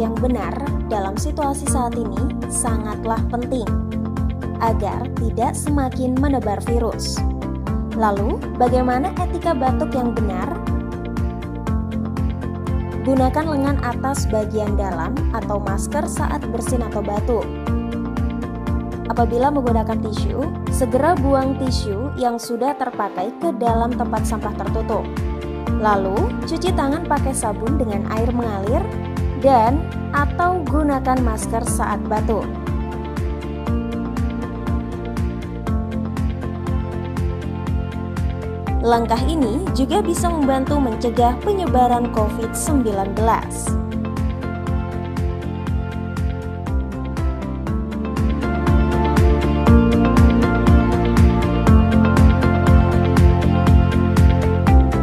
yang benar dalam situasi saat ini sangatlah penting agar tidak semakin menebar virus. Lalu, bagaimana etika batuk yang benar? Gunakan lengan atas bagian dalam atau masker saat bersin atau batuk. Apabila menggunakan tisu, segera buang tisu yang sudah terpakai ke dalam tempat sampah tertutup. Lalu, cuci tangan pakai sabun dengan air mengalir dan atau gunakan masker saat batuk. Langkah ini juga bisa membantu mencegah penyebaran COVID-19.